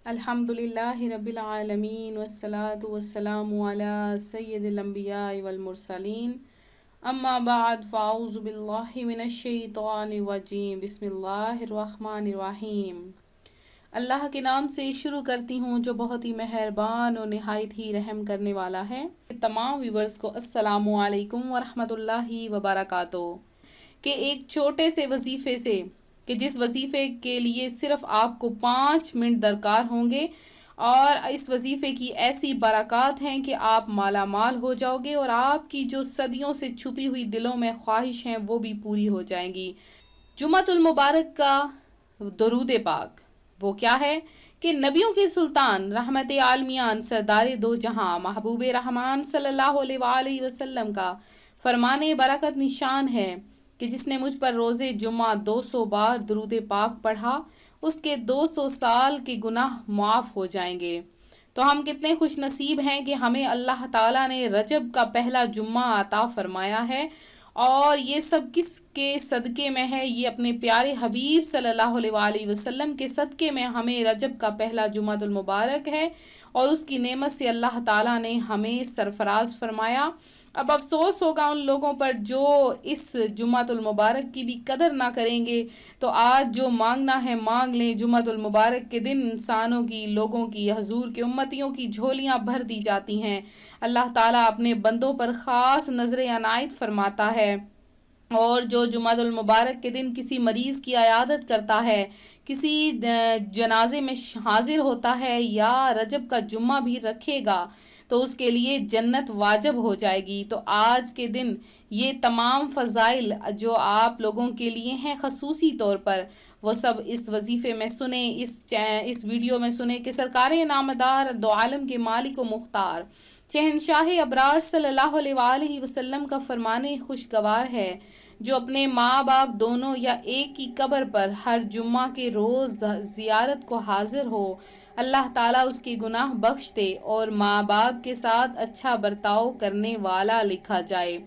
الحمدللہ رب العالمین والصلاة والسلام علی سید الانبیاء والمرسلین اما بعد فاعوذ باللہ من الشیطان الرجیم بسم اللہ الرحمن الرحیم۔ اللہ کے نام سے شروع کرتی ہوں جو بہت ہی مہربان اور نہایت ہی رحم کرنے والا ہے۔ تمام ویورز کو السلام علیکم ورحمۃ اللہ وبرکاتہ۔ کہ ایک چھوٹے سے وظیفے سے کہ جس وظیفے کے لیے صرف آپ کو 5 منٹ درکار ہوں گے اور اس وظیفے کی ایسی برکات ہیں کہ آپ مالا مال ہو جاؤ گے اور آپ کی جو صدیوں سے چھپی ہوئی دلوں میں خواہش ہیں وہ بھی پوری ہو جائیں گی۔ جمعۃ المبارک کا درود پاک وہ کیا ہے کہ نبیوں کے سلطان رحمت عالمیان سردار دو جہاں محبوب رحمان صلی اللہ علیہ وآلہ وسلم کا فرمان برکت نشان ہے کہ جس نے مجھ پر روز جمعہ 200 بار درود پاک پڑھا اس کے 200 سال کے گناہ معاف ہو جائیں گے۔ تو ہم کتنے خوش نصیب ہیں کہ ہمیں اللہ تعالیٰ نے رجب کا پہلا جمعہ عطا فرمایا ہے، اور یہ سب کس کے صدقے میں ہے؟ یہ اپنے پیارے حبیب صلی اللہ علیہ وآلہ وسلم کے صدقے میں ہمیں رجب کا پہلا جمعہ المبارک ہے، اور اس کی نعمت سے اللہ تعالیٰ نے ہمیں سرفراز فرمایا۔ اب افسوس ہوگا ان لوگوں پر جو اس جمعہ المبارک کی بھی قدر نہ کریں گے۔ تو آج جو مانگنا ہے مانگ لیں۔ جمعہ المبارک کے دن انسانوں کی، لوگوں کی، حضور کے امتیوں کی جھولیاں بھر دی جاتی ہیں۔ اللہ تعالیٰ اپنے بندوں پر خاص نظر عنایت فرماتا ہے، اور جو جمعہ المبارک کے دن کسی مریض کی عیادت کرتا ہے، کسی جنازے میں حاضر ہوتا ہے یا رجب کا جمعہ بھی رکھے گا تو اس کے لیے جنت واجب ہو جائے گی۔ تو آج کے دن یہ تمام فضائل جو آپ لوگوں کے لیے ہیں خصوصی طور پر، وہ سب اس وظیفے میں سنیں، اس ویڈیو میں سنیں کہ سرکار نامدار دو عالم کے مالک و مختار شہنشاہ ابرار صلی اللہ علیہ وآلہ وسلم کا فرمان خوشگوار ہے، جو اپنے ماں باپ دونوں یا ایک کی قبر پر ہر جمعہ کے روز زیارت کو حاضر ہو، اللہ تعالیٰ اس کے گناہ بخش دے اور ماں باپ کے ساتھ اچھا برتاؤ کرنے والا لکھا جائے۔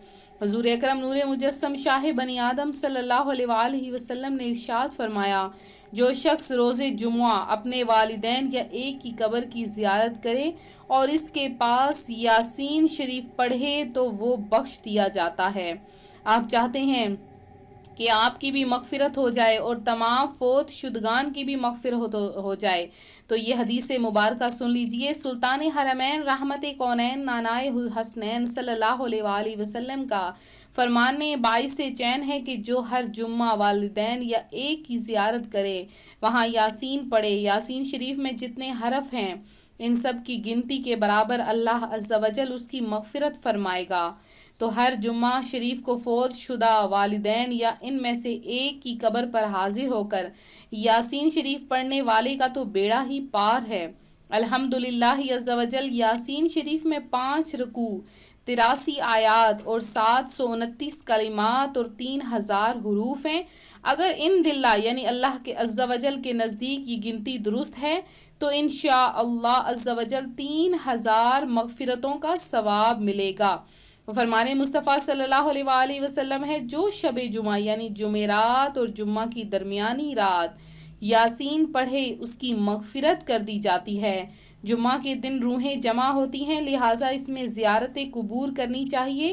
حضور اکرم نور مجسم شاہ بنی آدم صلی اللہ علیہ وآلہ وسلم نے ارشاد فرمایا، جو شخص روز جمعہ اپنے والدین یا ایک کی قبر کی زیارت کرے اور اس کے پاس یاسین شریف پڑھے تو وہ بخش دیا جاتا ہے۔ آپ چاہتے ہیں کہ آپ کی بھی مغفرت ہو جائے اور تمام فوت شدگان کی بھی مغفرت ہو جائے تو یہ حدیث مبارکہ سن لیجئے۔ سلطان حرمین رحمت کونین نانائے حسنین صلی اللہ علیہ وآلہ وسلم کا فرمان باعث چین ہے کہ جو ہر جمعہ والدین یا ایک کی زیارت کرے، وہاں یاسین پڑھے۔ یاسین شریف میں جتنے حرف ہیں ان سب کی گنتی کے برابر اللہ عز و جل اس کی مغفرت فرمائے گا۔ تو ہر جمعہ شریف کو فوت شدہ والدین یا ان میں سے ایک کی قبر پر حاضر ہو کر یاسین شریف پڑھنے والے کا تو بیڑا ہی پار ہے۔ الحمدللہ عز و جل یاسین شریف میں 5 رکوع، 83 آیات اور 729 کلمات اور 3000 حروف ہیں۔ اگر ان دلہ یعنی اللہ کے عز و جل کے نزدیک یہ گنتی درست ہے تو انشاءاللہ عز و جل 3000 مغفرتوں کا ثواب ملے گا۔ فرمان مصطفیٰ صلی اللہ علیہ وآلہ وسلم ہے، جو شب جمعہ یعنی جمعرات اور جمعہ کی درمیانی رات یاسین پڑھے اس کی مغفرت کر دی جاتی ہے۔ جمعہ کے دن روحیں جمع ہوتی ہیں، لہٰذا اس میں زیارت قبور کرنی چاہیے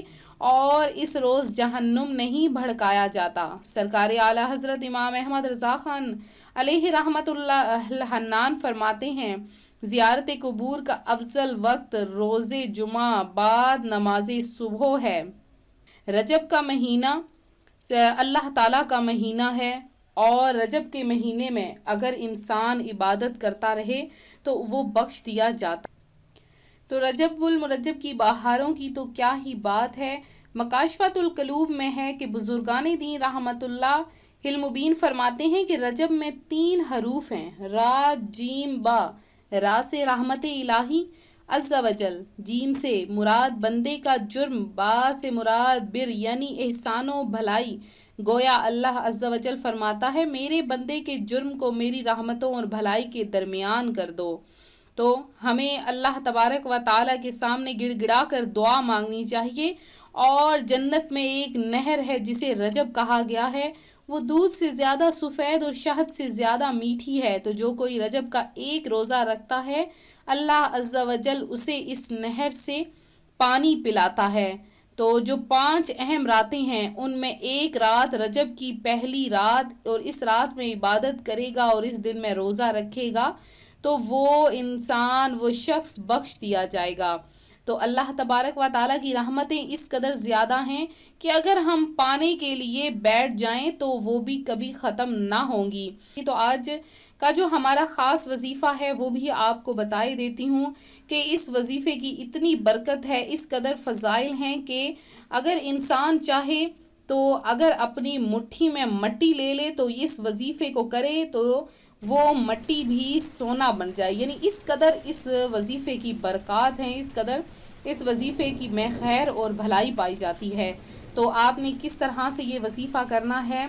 اور اس روز جہنم نہیں بھڑکایا جاتا۔ سرکار اعلیٰ حضرت امام احمد رضا خان علیہ رحمت اللہ الحنان فرماتے ہیں، زیارت قبور کا افضل وقت روز جمعہ بعد نماز صبح ہے۔ رجب کا مہینہ اللہ تعالیٰ کا مہینہ ہے، اور رجب کے مہینے میں اگر انسان عبادت کرتا رہے تو وہ بخش دیا جاتا۔ تو رجب المرجب کی بہاروں کی تو کیا ہی بات ہے۔ مکاشفۃ القلوب میں ہے کہ بزرگان دین رحمت اللہ المبین فرماتے ہیں کہ رجب میں 3 حروف ہیں، را جیم با۔ را سے رحمت الہی عز و جل، جیم سے مراد بندے کا جرم، با سے مراد بر یعنی احسان و بھلائی۔ گویا اللہ عز و جل فرماتا ہے، میرے بندے کے جرم کو میری رحمتوں اور بھلائی کے درمیان کر دو۔ تو ہمیں اللہ تبارک و تعالیٰ کے سامنے گڑ گڑا کر دعا مانگنی چاہیے، اور جنت میں ایک نہر ہے جسے رجب کہا گیا ہے، وہ دودھ سے زیادہ سفید اور شہد سے زیادہ میٹھی ہے۔ تو جو کوئی رجب کا ایک روزہ رکھتا ہے اللہ عز و جل اسے اس نہر سے پانی پلاتا ہے۔ تو جو 5 اہم راتیں ہیں ان میں ایک رات رجب کی پہلی رات، اور اس رات میں عبادت کرے گا اور اس دن میں روزہ رکھے گا تو وہ شخص بخش دیا جائے گا۔ تو اللہ تبارک و تعالیٰ کی رحمتیں اس قدر زیادہ ہیں کہ اگر ہم پانے کے لیے بیٹھ جائیں تو وہ بھی کبھی ختم نہ ہوں گی۔ تو آج کا جو ہمارا خاص وظیفہ ہے وہ بھی آپ کو بتائی دیتی ہوں کہ اس وظیفے کی اتنی برکت ہے، اس قدر فضائل ہیں کہ اگر انسان چاہے تو اگر اپنی مٹھی میں مٹی لے لے تو اس وظیفے کو کرے تو وہ مٹی بھی سونا بن جائے۔ یعنی اس قدر اس وظیفے کی برکات ہیں، اس قدر اس وظیفے کی میں خیر اور بھلائی پائی جاتی ہے۔ تو آپ نے کس طرح سے یہ وظیفہ کرنا ہے؟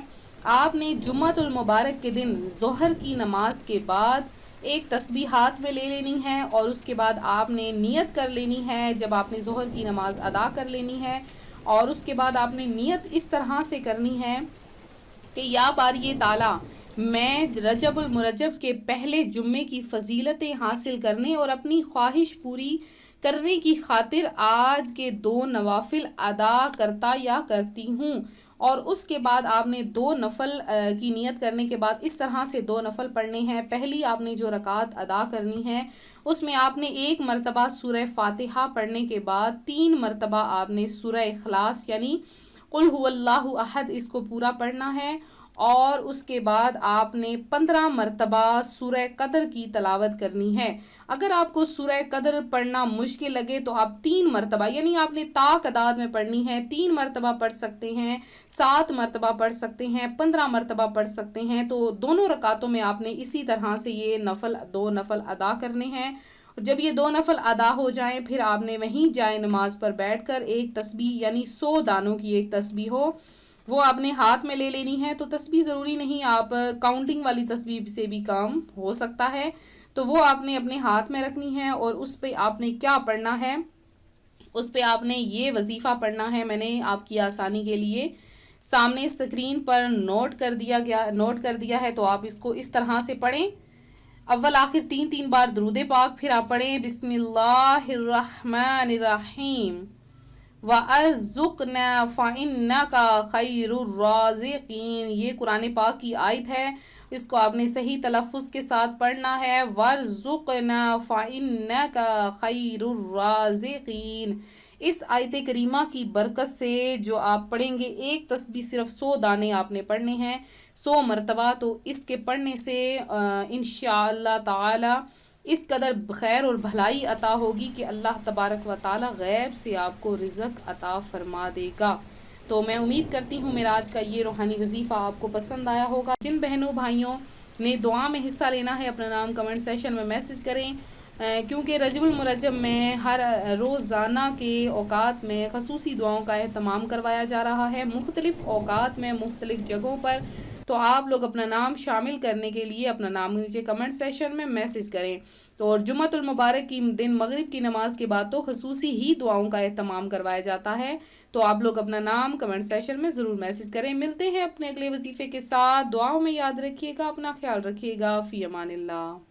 آپ نے جمعۃ المبارک کے دن ظہر کی نماز کے بعد ایک تسبیح ہاتھ میں لے لینی ہے، اور اس کے بعد آپ نے نیت کر لینی ہے جب آپ نے ظہر کی نماز ادا کر لینی ہے، اور اس کے بعد آپ نے نیت اس طرح سے کرنی ہے کہ یا باری تعالیٰ میں رجب المرجب کے پہلے جمعے کی فضیلتیں حاصل کرنے اور اپنی خواہش پوری کرنے کی خاطر آج کے 2 نوافل ادا کرتا یا کرتی ہوں۔ اور اس کے بعد آپ نے 2 نفل کی نیت کرنے کے بعد اس طرح سے 2 نفل پڑھنے ہیں۔ پہلی آپ نے جو رکعت ادا کرنی ہے اس میں آپ نے 1 مرتبہ سورہ فاتحہ پڑھنے کے بعد 3 مرتبہ آپ نے سورہ اخلاص یعنی قل هو اللہ احد اس کو پورا پڑھنا ہے، اور اس کے بعد آپ نے 15 مرتبہ سورہ قدر کی تلاوت کرنی ہے۔ اگر آپ کو سورہ قدر پڑھنا مشکل لگے تو آپ 3 مرتبہ یعنی آپ نے طاق اعداد میں پڑھنی ہے، 3 مرتبہ پڑھ سکتے ہیں، 7 مرتبہ پڑھ سکتے ہیں، 15 مرتبہ پڑھ سکتے ہیں۔ تو دونوں رکعتوں میں آپ نے اسی طرح سے یہ 2 نفل ادا کرنے ہیں۔ جب یہ 2 نفل ادا ہو جائیں پھر آپ نے وہیں جائے نماز پر بیٹھ کر ایک تسبیح یعنی 100 دانوں کی ایک تسبیح ہو وہ آپ نے ہاتھ میں لے لینی ہے۔ تو تسبیح ضروری نہیں، آپ کاؤنٹنگ والی تسبیح سے بھی کام ہو سکتا ہے، تو وہ آپ نے اپنے ہاتھ میں رکھنی ہے، اور اس پہ آپ نے کیا پڑھنا ہے، اس پہ آپ نے یہ وظیفہ پڑھنا ہے۔ میں نے آپ کی آسانی کے لیے سامنے اسکرین پر نوٹ کر دیا ہے، تو آپ اس کو اس طرح سے پڑھیں۔ اول آخر 3 بار درود پاک، پھر آپ پڑھیں بسم اللہ الرحمن الرحیم وَأَرْزُقْنَا فَإِنَّكَ خَيْرُ الرَّازِقِينَ۔ یہ قرآن پاک کی آیت ہے، اس کو آپ نے صحیح تلفظ کے ساتھ پڑھنا ہے، وَارْزُقْنَا فَإِنَّكَ خَيْرُ الرَّازِقِينَ۔ اس آیت کریمہ کی برکت سے جو آپ پڑھیں گے، ایک تسبیح صرف 100 دانے آپ نے پڑھنے ہیں 100 مرتبہ، تو اس کے پڑھنے سے انشاءاللہ تعالی اس قدر خیر اور بھلائی عطا ہوگی کہ اللہ تبارک و تعالی غیب سے آپ کو رزق عطا فرما دے گا۔ تو میں امید کرتی ہوں میرا آج کا یہ روحانی وظیفہ آپ کو پسند آیا ہوگا۔ جن بہنوں بھائیوں نے دعا میں حصہ لینا ہے اپنا نام کمنٹ سیشن میں میسج کریں، کیونکہ رجب المرجب میں ہر روزانہ کے اوقات میں خصوصی دعاؤں کا اہتمام کروایا جا رہا ہے مختلف اوقات میں مختلف جگہوں پر، تو آپ لوگ اپنا نام شامل کرنے کے لیے اپنا نام نیچے کمنٹ سیشن میں میسج کریں۔ تو اور جمعۃ المبارک کی دن مغرب کی نماز کے بعد تو خصوصی ہی دعاؤں کا اہتمام کروایا جاتا ہے، تو آپ لوگ اپنا نام کمنٹ سیشن میں ضرور میسج کریں۔ ملتے ہیں اپنے اگلے وظیفے کے ساتھ، دعاؤں میں یاد رکھیے گا، اپنا خیال رکھیے گا، فی امان اللہ۔